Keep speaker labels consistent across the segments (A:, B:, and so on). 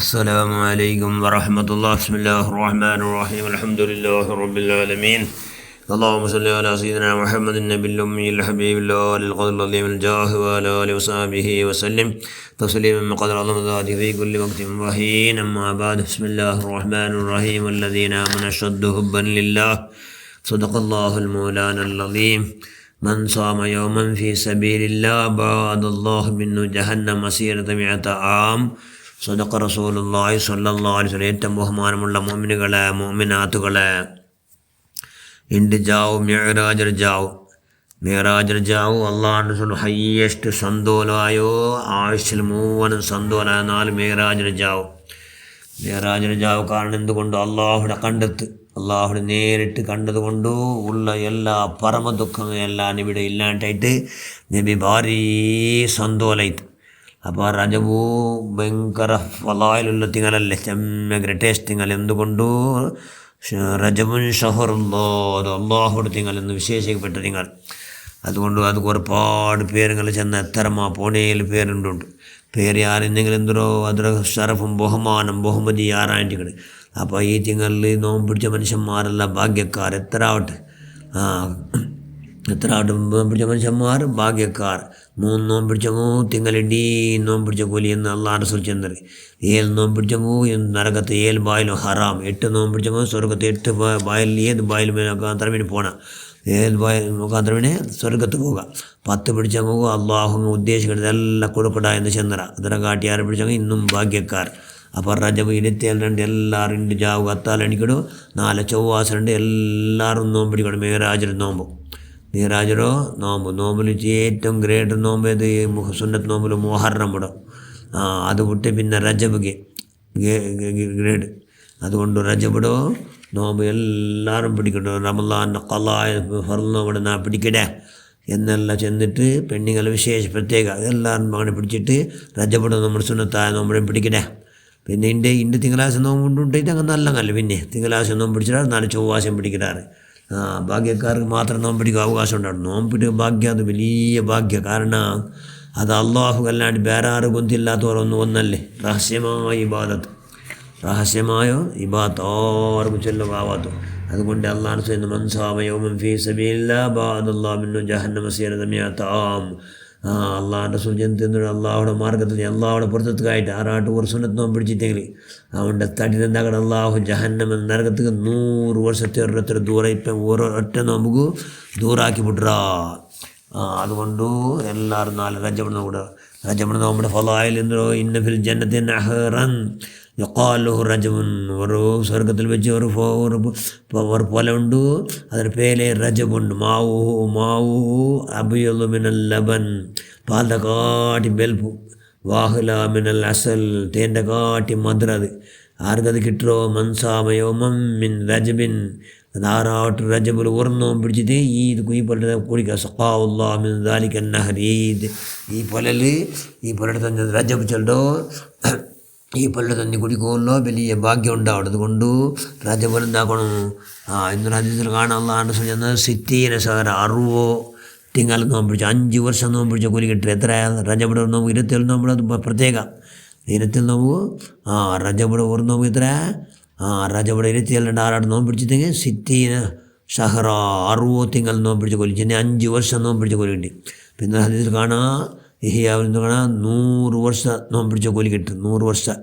A: السلام عليكم ورحمة الله. بسم الله الرحمن الرحيم. الحمد لله رب العالمين. اللهم صل على سيدنا محمد النبي الأمي الحبيب الله للقدر العظيم الجاه وعلى آله وصحبه وسلم تسليما قدر الله ذاته في كل وقت وحين. أما بعد، بسم الله الرحمن الرحيم. الذين آمنوا أشد حبا لله. صدق الله المولانا العظيم. من صام يوما في سبيل الله بعد الله منه جهنم مسيرة 100 عام. സദഖ റസൂലുള്ളാഹി സ്വല്ലല്ലാഹു അലൈഹി വസല്ലം. ഏറ്റവും ബഹുമാനമുള്ള മുഅ്മിനുകളെ, മുഅ്മിനാത്തുകളെ, ഇൻഡ് ജാവു മിഅ്റാജ് ജാവു. മിഅ്റാജ് ജാവു അള്ളാഹുവിൻ്റെ റസൂൽ ഹയ്യസ്റ്റ് സന്തോഷമായോ ആയുസ്സിൽ മുഴുവനും സന്തോഷമായ 4 മിഅ്റാജ് ജാവു. മിഅ്റാജ് ജാവു കാരണം എന്തുകൊണ്ട്? അള്ളാഹുടെ കണ്ടെത്ത്, അള്ളാഹുടെ നേരിട്ട് കണ്ടതുകൊണ്ട് ഉള്ള എല്ലാ പരമ ദുഃഖങ്ങളെല്ലാം ഇവിടെ ഇല്ലാണ്ടായിട്ട് നബി ഭാരീ സന്തോഷമായിട്ട്. അപ്പോൾ രജബു ഭയങ്കര ഫലായിലുള്ള തിങ്ങളല്ലേ, ചെമ്മ ടേസ്റ്റ് തിങ്ങൾ. എന്തുകൊണ്ടു? രജബുൻ ഷഹറുല്ലോ, അത് അള്ളാഹുടെ തിങ്ങൾ എന്ന് വിശേഷിക്കപ്പെട്ട തിങ്ങൾ. അതുകൊണ്ട് അത് ഒരുപാട് പേരുകൾ ചെന്ന എത്തരമാ പോണേൽ പേരുണ്ടുണ്ട്. പേര് ആരെന്തെങ്കിലും എന്തോ അതിൻ്റെ ഷറഫും ബഹുമതി ആറായിട്ടിക്കണ്. അപ്പോൾ ഈ തിങ്ങളിൽ നോമ്പ് പിടിച്ച മനുഷ്യന്മാരല്ല ഭാഗ്യക്കാർ. എത്ര ആവട്ടെ നോമ്പ് പിടിച്ച മനുഷ്യന്മാർ ഭാഗ്യക്കാർ. 3 നോമ്പ് പിടിച്ചങ്ങോ തിങ്ങളിടീ നോമ്പ് പിടിച്ച കൂലി എന്ന് അള്ളാഹ് റസൂൽ ചെന്നത്. 7 നോമ്പ് പിടിച്ചങ്ങോ നരകത്ത് 7 ബായിലും ഹറാം. 8 നോമ്പ് പിടിച്ചങ്ങോ സ്വർഗത്ത് 8 ബായിൽ ഏത് ബായിൽ മുഖാന്തരവിന് പോകണം, ഏത് ബായിൽ മുഖാന്തരവിന് സ്വർഗത്ത് പോവുക. 10 പിടിച്ചങ്ങോ അള്ളാഹു ഉദ്ദേശിക്കുന്നത് എല്ലാം കൊടുക്കട എന്ന് ചെന്നറ. അതിനെ കാട്ടി ആരെ പിടിച്ചങ്ങോ ഇന്നും ഭാഗ്യക്കാർ. അപ്പോൾ രജബ് 27 എല്ലാവരും ഉണ്ട് ജാവ് അത്താലണിക്കടും. 4 ചൊവ്വാസുണ്ട് എല്ലാവരും നോമ്പ് പിടിക്കണം. മേറാജർ നോമ്പ്, നീറാജറോ നോമ്പിൽ ഏറ്റവും ഗ്രേറ്റ് നോമ്പ് ഏത്? സുന്നത്ത് നോമ്പിൽ മുഹറം ഇടും. അത് വിട്ട് പിന്നെ രജബ് ഗ്രേഡ്. അതുകൊണ്ട് രജബിടോ നോമ്പ് എല്ലാവരും പിടിക്കട്ടോ. റമളാൻ്റെ ഖളായ ഫർള് നോമ്പ് നാ പിടിക്കടേ എന്നെല്ലാം ചെന്നിട്ട് പെണ്ണുങ്ങൾ പ്രത്യേക എല്ലാവരും അങ്ങനെ പിടിച്ചിട്ട് രജബിടോ നമ്മൾ സുന്നത്തായ നോമ്പും പിടിക്കടേ. പിന്നെ ഇണ്ട് തിങ്കളാഴ്ച നോമ്പുണ്ടിട്ട് അങ്ങനെ നല്ല കല്ല്. പിന്നെ തിങ്കളാഴ്ച നോമ്പ് പിടിച്ചിട്ടാണ് 4 ചൊവ്വാഴ്ച പിടിക്കാറ്. ഭാഗ്യക്കാർക്ക് മാത്രം നോമ്പിടിക്കാൻ അവകാശം ഉണ്ടാവും. നോമ്പിടിക്കുക ഭാഗ്യം, അത് വലിയ ഭാഗ്യം. കാരണം അത് അള്ളാഹു അല്ലാണ്ട് വേറെ ആറ് ഗൊന്തില്ലാത്തവരൊന്നും ഒന്നല്ലേ. രഹസ്യമായ ഇബാദത്ത്, രഹസ്യമായ ഇബാദത്ത് ആർക്കും ചെല്ലുകാവാത്ത. അതുകൊണ്ട് അള്ളാഹു ചെയ്യുന്ന മൻസാമയോമൻ ഫീ സബീലില്ലാഹി ബഅദല്ലാഹു മിൻഹു ജഹന്നമ മസീറത 100 ആം. അള്ളാഹുൻ്റെ സുജനത്തിന് അള്ളാഹുടെ മാർഗത്തിൽ അള്ളാഹുടെ പുറത്തേക്കായിട്ട് ആറാട്ട് ഒരു സുന്നത്ത് നോമ്പ് പിടിച്ചിട്ടെങ്കിൽ അവൻ്റെ തടിനെന്താക്കണം? അള്ളാഹു ജഹന്നമ നരകത്തേക്ക് 100 വർഷത്തെ ഓരോരുത്തർ ദൂരം ഇപ്പം ഒറ്റ നോമ്പുക്ക് ദൂരാക്കി വിട്രാ. അതുകൊണ്ട് എല്ലാവരും 4 രജബ് നോമ്പുടെ ഫലായിൽ എന്തോ ഇന്ന ഫിൽ ജന്നത്തി നഹറൻ യുഖാലു രജബുൻ. ഒരു സ്വർഗത്തിൽ വെച്ച് ഒരു പൊല ഉണ്ട്, അതിന് പേര് രജബുണ്ട്. മാവു അബിയലു മിനൽ ലബൻ, പാലിൻ്റെ കാട്ടി ബെൽപ്പു. വാഹുല മിനൽ അസൽ, തേൻ്റെ കാട്ടി മധുരത്. ആർക്കത് കിട്ടോ? മൻസാമയോമം മിൻ രജബിൻ. ധാരാട്ട് രജബിൽ ഒരെണ്ണവും പിടിച്ചിട്ട് ഈ പൊലത്തെ കുടിക്കുക. സഖാഉല്ലാ മിൻ ദാലിക നഹർ. ഈ പൊലയുടെ തന്നെ രജബ് ചെല്ലോ, ഈ പൊല്ല തന്നെ കുടിക്കുമല്ലോ, വലിയ ഭാഗ്യം ഉണ്ടാവും. അതുകൊണ്ട് രജബ് എന്താക്കണം? ഇന്ന് രാജ്യത്തിൽ കാണാനുള്ള ചെന്നത് സിറ്റീന സാര 60 തിങ്കൾ നോമ്പ് പിടിച്ചു. 5 വർഷം നോമ്പ് പിടിച്ച കൂലി കിട്ടും. എത്ര രജബിടെ നോമ്പ്? 27 നോമ്പ്. അത് പ്രത്യേക 27 നോമ്പ്. രജബിടെ ഒരു നോമ്പ് എത്ര? രജബിടെ 27 ആറാട്ട് നോമ്പ് പിടിച്ചിട്ടെങ്കിൽ സിറ്റീന ഷഹറ 60 തിങ്കൾ നോമ്പ് പിടിച്ച കൂലി. പിന്നെ 5 വർഷം നോമ്പ് പിടിച്ച കൂലി കിട്ടി. പിന്നെ രാജ്യത്തിൽ കാണാം ഇഹിയാവിൽ കാണാം 100 വർഷം നോമ്പ് പിടിച്ച കൂലി കിട്ടും. 100 വർഷം.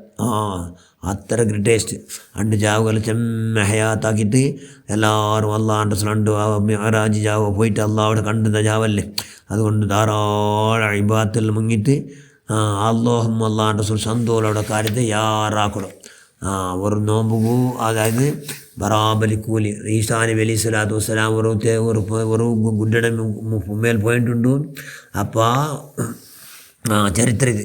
A: അത്ര ടേസ്റ്റ്. 2 ജാവുകൾ ചെമ്മ ഹയാത്താക്കിയിട്ട് എല്ലാവരും അള്ളാഹുൻ്റെ രണ്ട് മിഅ്റാജ് ജാവ് പോയിട്ട് അള്ളാഹുടെ കണ്ടുന്ന ജാവല്ലേ. അതുകൊണ്ട് ധാരാളം ഇബാദത്തിൽ മുങ്ങിയിട്ട് അള്ളാഹും അള്ളാഹുൻ്റെ റസൂൽ സന്തോഷയുടെ കാര്യത്തെ യാറാക്കണം. ഒരു നോമ്പുകൂ അതായത് ബറാബലി കൂലി. ഈസാ നബി അലൈഹി സ്വലാത്തു വസ്സലാം ഒരു ഗുഡ്ഡയുടെ മേൽ പോയിട്ടുണ്ട്. അപ്പോൾ ചരിത്ര ഇത്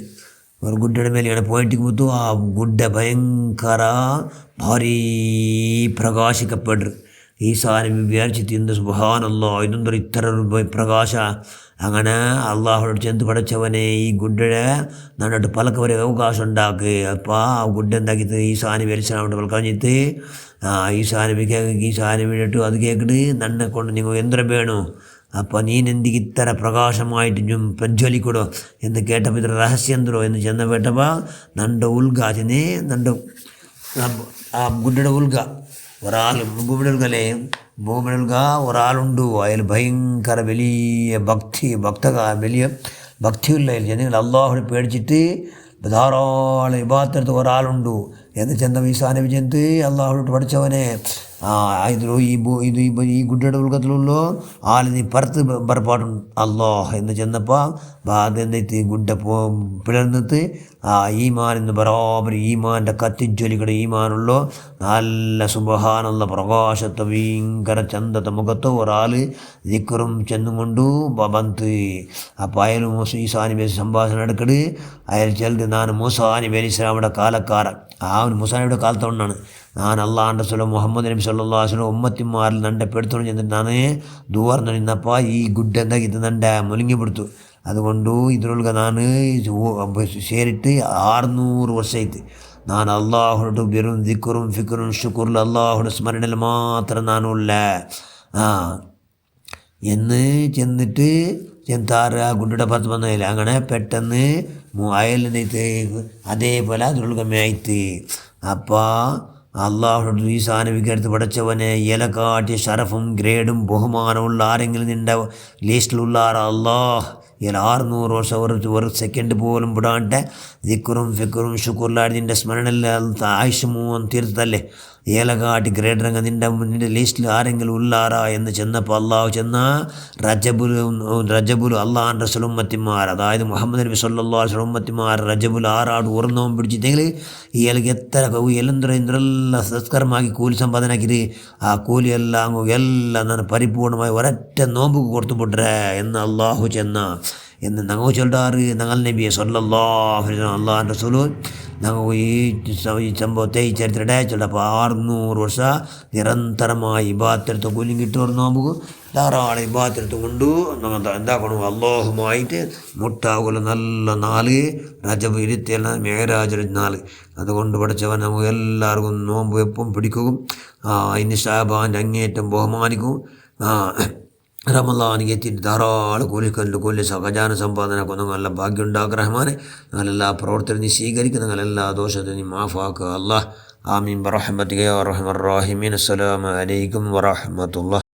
A: ഒരു ഗുഡ്ഡയുടെ മേലെയാണ് പോയിട്ട് കൂത്തു. ആ ഗുഡ്ഡ ഭയങ്കര ഭാരീ പ്രകാശിക്കപ്പെടും. ഈസാ നബി വിചാരിച്ചിട്ട് എന്ത് സുബ്ഹാനല്ലാഹ്, ഇതെന്തൊരു ഇത്ര പ്രകാശ. അങ്ങനെ അള്ളാഹുനോട് ചെന്ന് പടച്ചവനെ ഈ ഗുഡ്ഡയെ നന്നിട്ട് പലക്ക് വരെ അവകാശം ഉണ്ടാക്കുക. അപ്പോൾ ആ ഗുഡ്ഡ എന്താക്കിയത്? ഈസാ നബി അലൈഹി സ്വലാമിനോട് പലക്കഞ്ഞിട്ട് ഈസാ നബിട്ട് അത് കേൾക്കിട്ട് നന്നെ കൊണ്ട് നിങ്ങൾ എന്തിനും വേണോ അപ്പോൾ നീനെന്തിക്ക് ഇത്ര പ്രകാശമായിട്ട് പ്രജ്വലിക്കൂടോ എന്ന് കേട്ടപ്പോൾ ഇത്ര രഹസ്യന്തരോ എന്ന് ചെന്ന കേട്ടപ്പോൾ നണ്ട ഉൽഗ ചെന്നേ നണ്ട ആ ഗുഡയുടെ ഉൽഗ ഒരാൾ ഭൂമിയുടെ ഭൂമിയുടെ ഒരാളുണ്ട് അയാൾ ഭയങ്കര വലിയ വലിയ ഭക്തിയുള്ള ജനങ്ങൾ അള്ളാഹുവിനെ പേടിച്ചിട്ട് ധാരാളം ഇബാദത്ത് ഒരാളുണ്ട് എന്ന് ചെന്ന ഈസാ നബി ചെന്ന് അള്ളാഹുവിനോട് പഠിച്ചവനെ ഇതിലോ ഈ ഗുഡയുടെ ഉൽഗത്തിലുള്ളോ ആൾ നീ പറത്ത് പറപ്പാട്ടുണ്ട് അള്ളാഹ് എന്ന് ചെന്നപ്പോൾ അതെന്നിട്ട് ഗുഡ പിളർന്നിട്ട് ഈമാൻ ബറാബർ ഈമാൻ്റെ കത്തിജ്വലിക്കട ഈമാനുള്ളോ നല്ല സുബഹാനുള്ള പ്രകാശത്തെ ഭയങ്കര ചന്തത്തെ മുഖത്ത് ഒരാൾ ദിക്കറും ചെന്നും കൊണ്ടു ബന്ത് അപ്പോൾ അയാൾ ഈസാ നബി സംഭാഷണം എടുക്കട് അയാൾ ചെല്ല് ഞാൻ മൂസാ നബി അലൈഹി സ്വലാമിയുടെ കാലക്കാരൻ മൂസാ നബിയുടെ കാലത്തോണ്ടാണ് ഞാൻ അള്ളാഹുൻ്റെ സ്വലം മുഹമ്മദ് നബി സല്ലല്ലാഹു അലൈഹി വസല്ലം ഉമ്മത്തിമാരിൽ നൻ്റെ പെടുത്തോണ്ട് ചെന്നിട്ട് ഞാൻ ദൂർന്ന് നിന്നപ്പോൾ ഈ ഗുഡ് എന്താക്കി നൻ്റെ മുലുങ്ങി പിടുത്തു അതുകൊണ്ട് ഇതിനൊക്കെ ഞാൻ ಸೇರಿಟ್ಟು 600 ವರ್ಷ ಐತಿ ನಾನು ಅಲ್ಲಾಹುಡು ಬೆറും ದಿಕ್ಕറും ഫിക്കറും ഷുക്റും അള്ളാഹുടെ സ്മരണയിൽ മാത്രം നാനുള്ള എന്ന് ചെന്നിട്ട് ചെന്താറ് ആ ഗുണ്ടിയുടെ പുറത്ത് വന്നില്ല അങ്ങനെ പെട്ടെന്ന് അയലിനേത്ത് അതേപോലെ അതിനുള്ളിൽ അപ്പോൾ അള്ളാഹുടെ ഈ സാധനവിക്ക് അടുത്ത് പഠിച്ചവനെ ഇല കാട്ടിയ ഷറഫും ഗ്രേഡും ബഹുമാനമുള്ള ആരെങ്കിലും നിൻ്റെ ലിസ്റ്റിലുള്ള അള്ളാഹ് 600 വർഷം ഒരു സെക്കൻഡ് പോലും വിടാണ്ട് ദിക്കറും ഫിക്കറും ഷുക്റുലായിട്ട് നിൻ്റെ സ്മരണയിൽ ആയുഷ്മൂന്ന് തീർത്തല്ലേ ഏലകാട്ടി ഗ്രേഡറങ്ങ നിൻ്റെ ലിസ്റ്റിൽ ആരെങ്കിലും ഉള്ളാറാ എന്ന് ചെന്നപ്പോൾ അള്ളാഹു ചെന്ന റജബുൽ അള്ളാഹ് റസൂൽ ഉമ്മത്തിമാർ അതായത് മുഹമ്മദ് നബി സല്ലല്ലാഹു അലൈഹി വസല്ലം ഉമ്മത്തിമാർ റജബുൽ 6 ആട് ഉറന്നോം പിടിച്ചിട്ടെങ്കിൽ ഇയാൾക്ക് എത്ര എന്തെല്ലാം സത്കരമാക്കി കൂലി സമ്പാദനാക്കിയിട്ട് ആ കൂലിയെല്ലാം ഞാൻ പരിപൂർണമായി ഒരൊറ്റ നോമ്പ് കൊടുത്തു പോട്ടേ എന്ന് അള്ളാഹു ചെന്ന എന്ന് ഞങ്ങൾ ചൊല്ലാറ് ഞങ്ങൾ നബിയെ സല്ലല്ലാഹു അലൈഹി വസല്ലം അള്ളാഹ് റസൂൽ ഞങ്ങൾ ഈ സംഭവത്തെ ഈ ചരിത്രത്തെ ചൊല്ലപ്പോൾ 600 ವರ್ಷ നിരന്തരമായി ഇബാദത്തെടുത്ത് കൂലിയും കിട്ടുമെന്ന് നമുക്ക് ധാരാളം ഇബാദത്തെടുത്ത് കൊണ്ട് നമ്മൾ എന്താക്കണം അള്ളാഹുമായിട്ട് മുട്ടാകുല നല്ല 4 റജബ് 27 മേരാജ് 4 അതുകൊണ്ട് പഠിച്ചവൻ നമുക്ക് എല്ലാവർക്കും നോമ്പ് എപ്പം പിടിക്കും ഇനി ഷാബാൻ്റെ അങ്ങേറ്റം ബഹുമാനിക്കും റമളാനിಗೆ എത്തിയിട്ട് ധാരാളം കൂലി ഖജാന സമ്പാദന നല്ല ഭാഗ്യം ഉണ്ടാക്കുക റഹ്മാനെ ഞങ്ങളെല്ലാ പ്രവർത്തനം നീ സ്വീകരിക്കുക ഞങ്ങളെല്ലാ ദോഷത്തെ നീ മാഫാക്കുക അല്ലാഹ് ആമീൻ ബറഹ്മതിക യാ അർഹമർ റഹീമീൻ അസ്സലാമു അലൈക്കും വറഹ്മത്തുള്ളാഹി